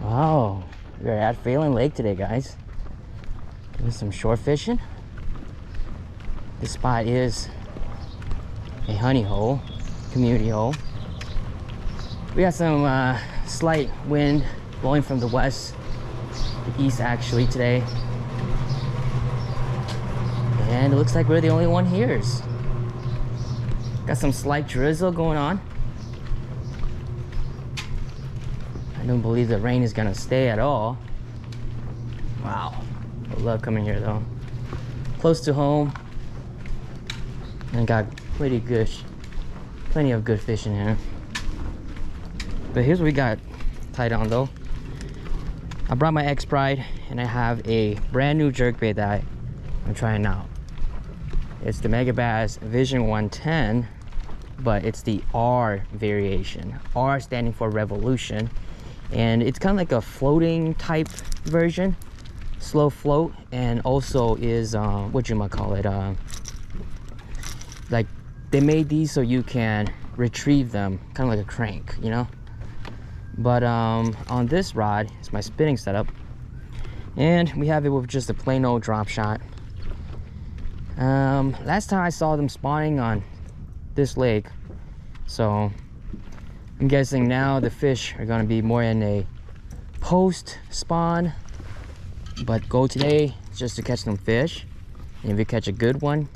Oh, we're at Phelan Lake today, guys. Doing some shore fishing. This spot is a honey hole, community hole. We got some slight wind blowing from the west, the east actually today. And it looks like we're the only one here. Got some slight drizzle going on. I don't believe the rain is gonna stay at all. Wow, I love coming here though. Close to home, and got plenty of good fish in here. But here's what we got tied on though. I brought my X-Pride, and I have a brand new jerkbait that I'm trying out. It's the Megabass Vision 110, but it's the R variation. R standing for revolution. And it's kind of like a floating type version, slow float, and also is what you might call it, like they made these so you can retrieve them, kind of like a crank, you know. But on this rod, it's my spinning setup, and we have it with just a plain old drop shot. Last time I saw them spawning on this lake, so I'm guessing now the fish are going to be more in a post spawn, but go today just to catch some fish. And if we catch a good one,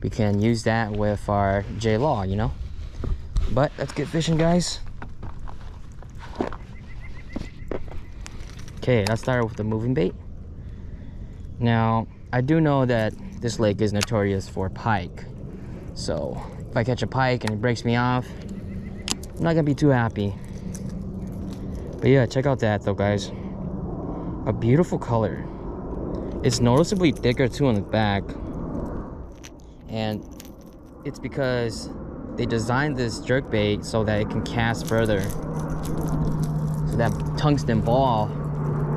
we can use that with our J-Law, you know. But let's get fishing, guys. Okay, let's start with the moving bait. Now, I do know that this lake is notorious for pike, so if I catch a pike and it breaks me off, I'm not gonna be too happy. But yeah, check out that though, guys. A beautiful color. It's noticeably thicker too on the back, and it's because they designed this jerkbait so that it can cast further, so that tungsten ball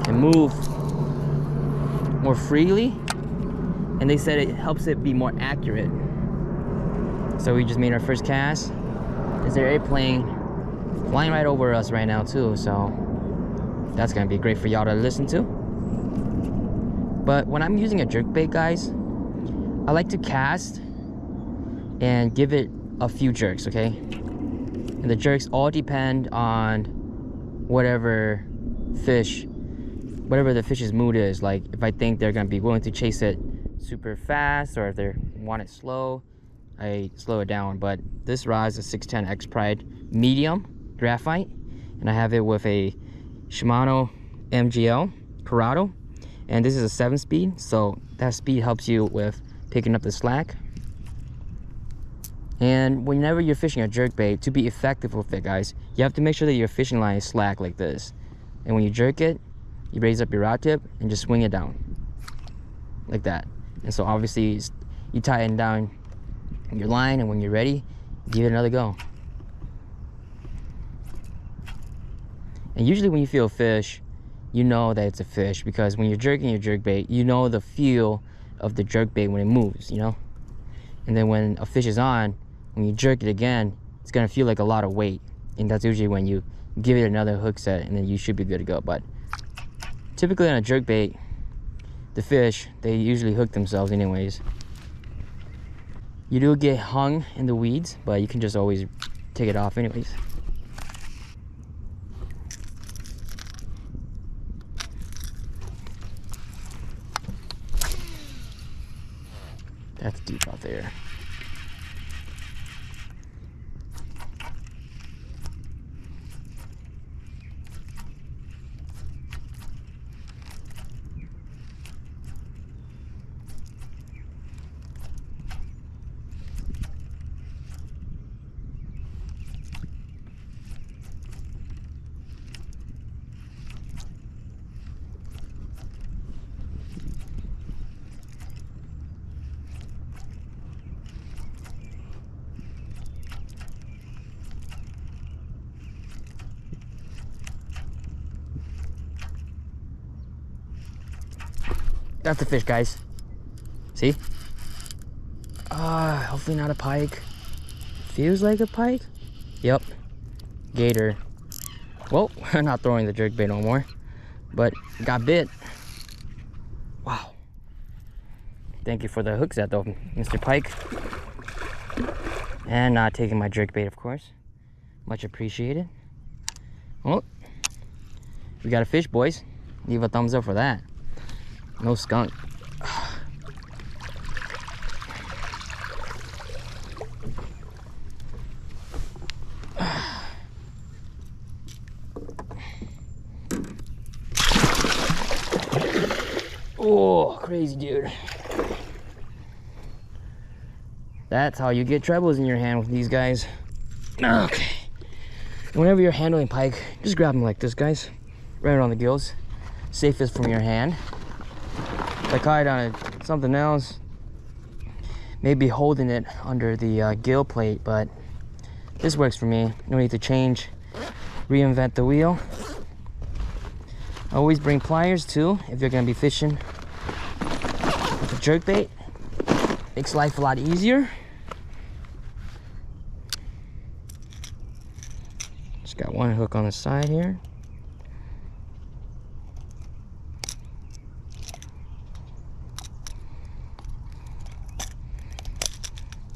can move more freely, and they said it helps it be more accurate. So we just made our first cast. There's an airplane flying right over us right now too, so that's gonna be great for y'all to listen to. But when I'm using a jerkbait, guys, I like to cast and give it a few jerks, okay? And the jerks all depend on whatever the fish's mood is. Like if I think they're gonna be willing to chase it super fast, or if they want it slow, I slow it down. But this rod is a 610 X-Pride medium graphite, and I have it with a Shimano MGL Corrado, and this is a 7-speed, so that speed helps you with picking up the slack. And whenever you're fishing a jerkbait, to be effective with it, guys, you have to make sure that your fishing line is slack like this, and when you jerk it, you raise up your rod tip and just swing it down like that. And so obviously you tighten down your line, and when you're ready, give it another go. And usually when you feel a fish, you know that it's a fish, because when you're jerking your jerkbait, you know the feel of the jerkbait when it moves, you know. And then when a fish is on, when you jerk it again, it's gonna feel like a lot of weight, and that's usually when you give it another hook set, and then you should be good to go. But typically on a jerkbait, the fish, they usually hook themselves anyways. You do get hung in the weeds, but you can just always take it off anyways. That's deep out there. That's the fish, guys. See? Hopefully not a pike. Feels like a pike. Yep. Gator. Well, I'm not throwing the jerkbait no more, but got bit. Wow. Thank you for the hook set though, Mr. Pike. And not taking my jerkbait, of course. Much appreciated. Well, we got a fish, boys. Leave a thumbs up for that. No skunk. Oh, crazy dude. That's how you get trebles in your hand with these guys. Okay. Whenever you're handling pike, just grab them like this, guys. Right on the gills. Safest from your hand. If I caught it on something else, maybe holding it under the gill plate, but this works for me. No need to change, reinvent the wheel. Always bring pliers too if you're gonna be fishing with a jerkbait. Makes life a lot easier. Just got one hook on the side here.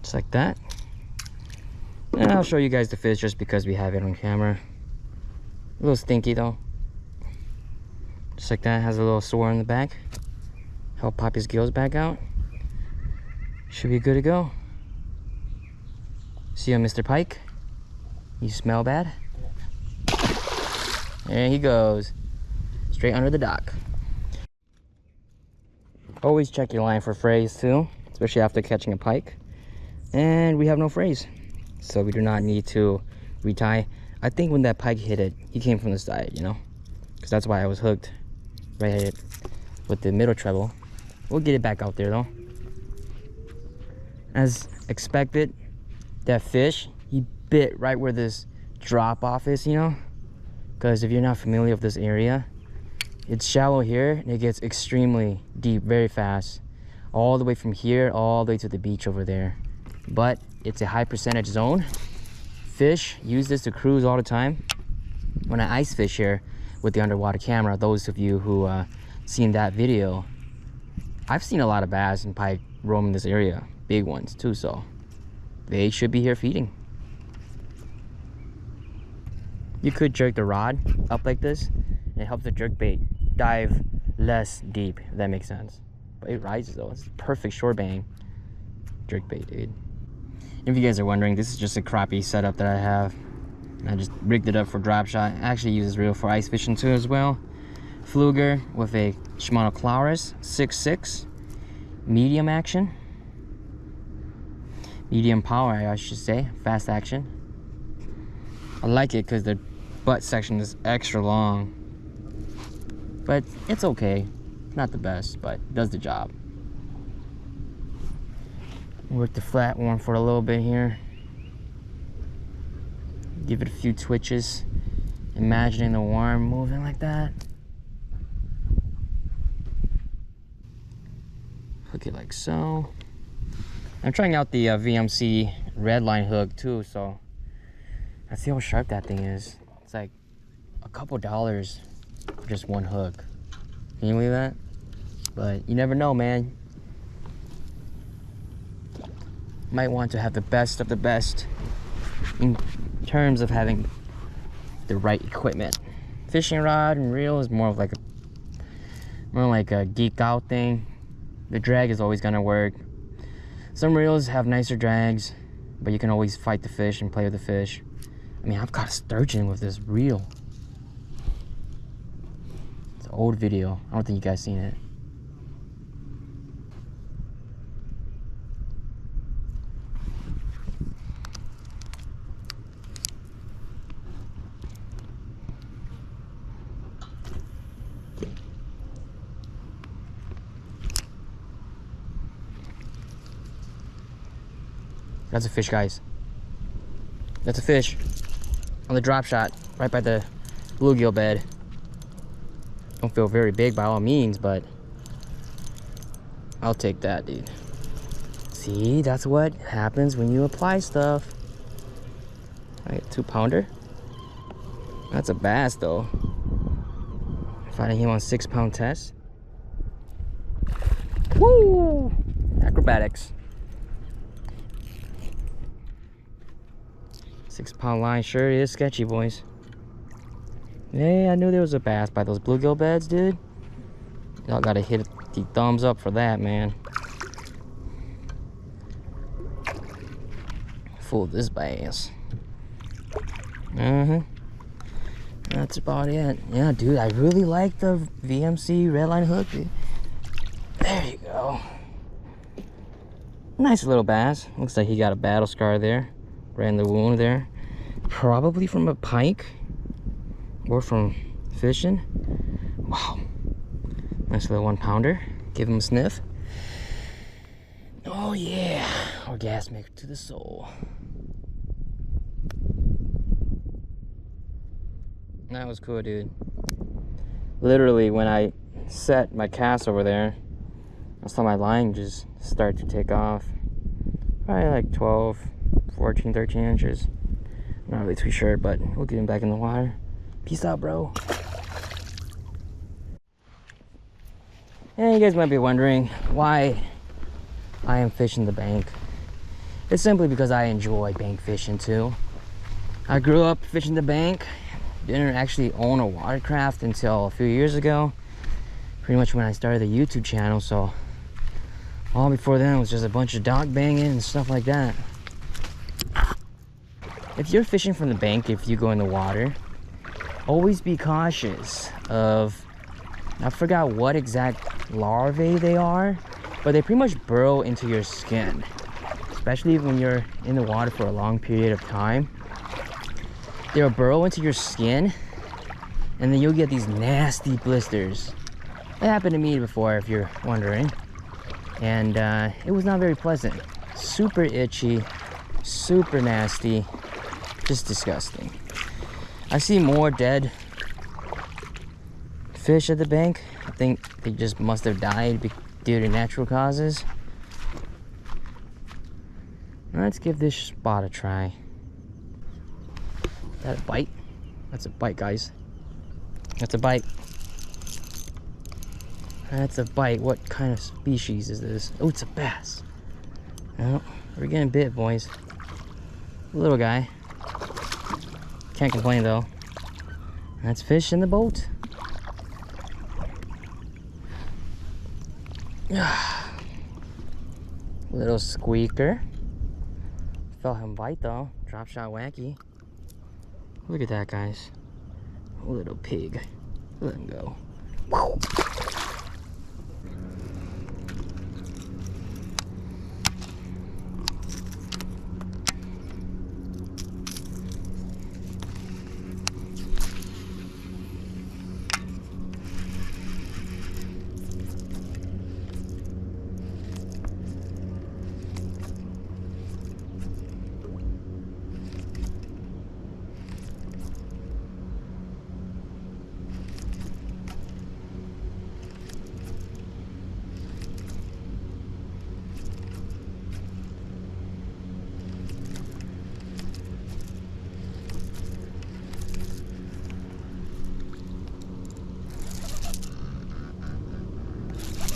Just like that. And I'll show you guys the fish just because we have it on camera. A little stinky though. Just like that, has a little sore in the back. Help pop his gills back out. Should be good to go. See you, Mr. Pike. You smell bad? There he goes. Straight under the dock. Always check your line for frays too, especially after catching a pike. And we have no frays, so we do not need to retie. I think when that pike hit it, he came from the side, you know? Because that's why I was hooked right with the middle treble. We'll get it back out there though. As expected, that fish, he bit right where this drop off is, you know? Because if you're not familiar with this area, it's shallow here and it gets extremely deep very fast. All the way from here, all the way to the beach over there. But it's a high percentage zone. Fish use this to cruise all the time. When I ice fish here with the underwater camera, those of you who seen that video, I've seen a lot of bass and pike roaming this area. Big ones too, so they should be here feeding. You could jerk the rod up like this and it helps the jerkbait dive less deep, if that makes sense. But it rises though. It's a perfect shore bang jerkbait, dude. If you guys are wondering, this is just a crappie setup that I have. I just rigged it up for drop shot. I actually use this reel for ice fishing too as well. Fluger with a Shimano CAPRA'S 6.6 medium action. Medium power, I should say. Fast action. I like it because the butt section is extra long. But it's okay. Not the best, but it does the job. Work the flat worm for a little bit here. Give it a few twitches. Imagining the worm moving like that. Hook it like so. I'm trying out the VMC red line hook too, so let's see how sharp that thing is. It's like a couple dollars for just one hook. Can you believe that? But you never know, man. Might want to have the best of the best in terms of having the right equipment. Fishing rod and reel is more like a geek out thing. The drag is always gonna work. Some reels have nicer drags, but you can always fight the fish and play with the fish. I mean, I've got a sturgeon with this reel. It's an old video. I don't think you guys seen it. That's a fish, guys. That's a fish on the drop shot right by the bluegill bed. Don't feel very big by all means, but I'll take that, dude. See, that's what happens when you apply stuff. I get 2-pounder. That's a bass though. Fighting him on 6-pound test. Woo! Acrobatics. 6-pound line sure is sketchy, boys. Hey, I knew there was a bass by those bluegill beds, dude. Y'all gotta hit the thumbs up for that, man. Fool this bass. That's about it. Yeah, dude, I really like the VMC redline hook, dude. There you go. Nice little bass. Looks like he got a battle scar there, right in the wound there. Probably from a pike or from fishing. Wow. Nice little 1-pounder. Give him a sniff. Oh yeah, orgasmic to the soul. That was cool, dude. Literally, when I set my cast over there, I saw my line just start to take off. Probably like 12, 14, 13 inches. Not really too sure, but we'll get him back in the water. Peace out, bro. And you guys might be wondering why I am fishing the bank. It's simply because I enjoy bank fishing too. I grew up fishing the bank. Didn't actually own a watercraft until a few years ago. Pretty much when I started the YouTube channel, so all before then was just a bunch of dog banging and stuff like that. If you're fishing from the bank, if you go in the water, always be cautious of, I forgot what exact larvae they are, but they pretty much burrow into your skin, especially when you're in the water for a long period of time. They'll burrow into your skin, and then you'll get these nasty blisters. That happened to me before, if you're wondering, and it was not very pleasant. Super itchy, super nasty, just disgusting. I see more dead fish at the bank. I think they just must have died due to natural causes. Let's give this spot a try. Is that a bite? That's a bite, guys. That's a bite. That's a bite. What kind of species is this? Oh, it's a bass. Oh, we're getting bit, boys. Little guy. Can't complain though. That's fish in the boat. Little squeaker. Felt him bite though. Drop shot wacky. Look at that, guys. Little pig. Let him go. Woo.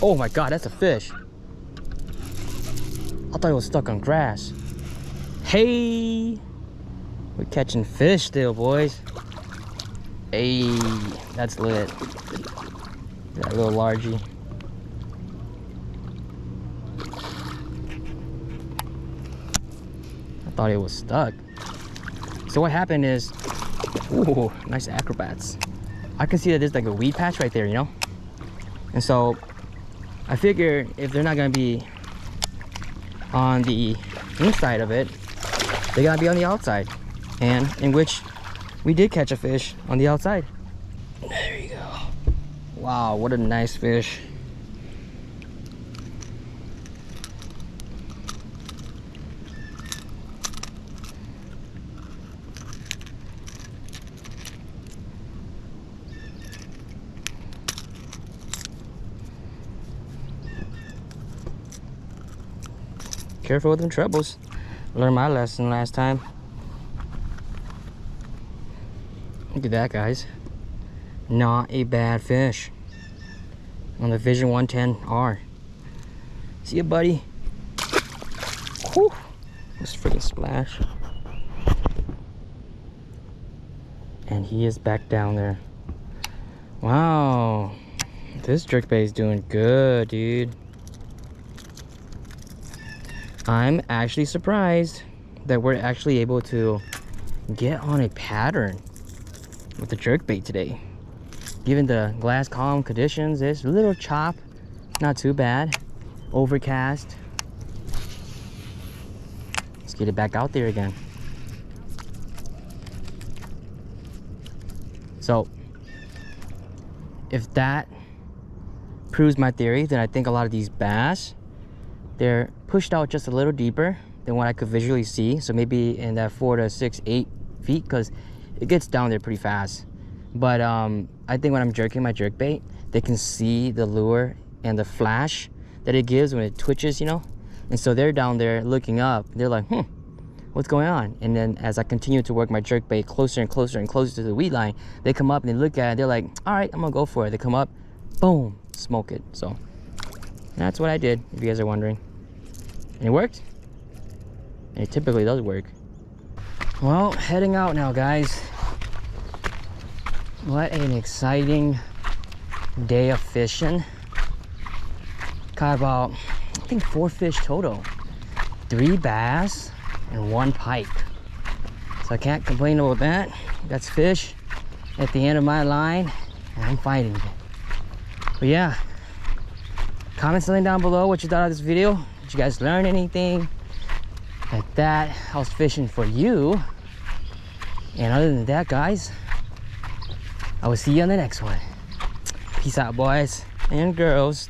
Oh my god, that's a fish. I thought it was stuck on grass. Hey, we're catching fish still, boys. Hey, that's lit. That little largie. I thought it was stuck. So what happened is, ooh, nice acrobats. I can see that there's like a weed patch right there, you know? And so I figure if they're not gonna be on the inside of it, they gotta be on the outside. And in which we did catch a fish on the outside. There you go. Wow, what a nice fish. Careful with them trebles. Learned my lesson last time. Look at that, guys. Not a bad fish on the Vision 110R. See ya, buddy. Whew. Let's freaking splash. And he is back down there. Wow, this jerkbait is doing good, dude. I'm actually surprised that we're actually able to get on a pattern with the jerkbait today. Given the glass column conditions, it's a little chop, not too bad. Overcast. Let's get it back out there again. So if that proves my theory, then I think a lot of these bass, they're pushed out just a little deeper than what I could visually see. So maybe in that 4 to 6, 8 feet, because it gets down there pretty fast. But I think when I'm jerking my jerkbait, they can see the lure and the flash that it gives when it twitches, you know? And so they're down there looking up. They're like, what's going on? And then as I continue to work my jerkbait closer and closer and closer to the weed line, they come up and they look at it. They're like, all right, I'm gonna go for it. They come up, boom, smoke it. So that's what I did, if you guys are wondering. And it worked. And it typically does work. Well, heading out now, guys. What an exciting day of fishing. Caught about, I think 4 fish total. 3 bass and 1 pike. So I can't complain about that. That's fish at the end of my line, and I'm fighting it. But yeah, comment something down below what you thought of this video. Did you guys learn anything like that? I was fishing for you. And other than that, guys, I will see you on the next one. Peace out, boys and girls.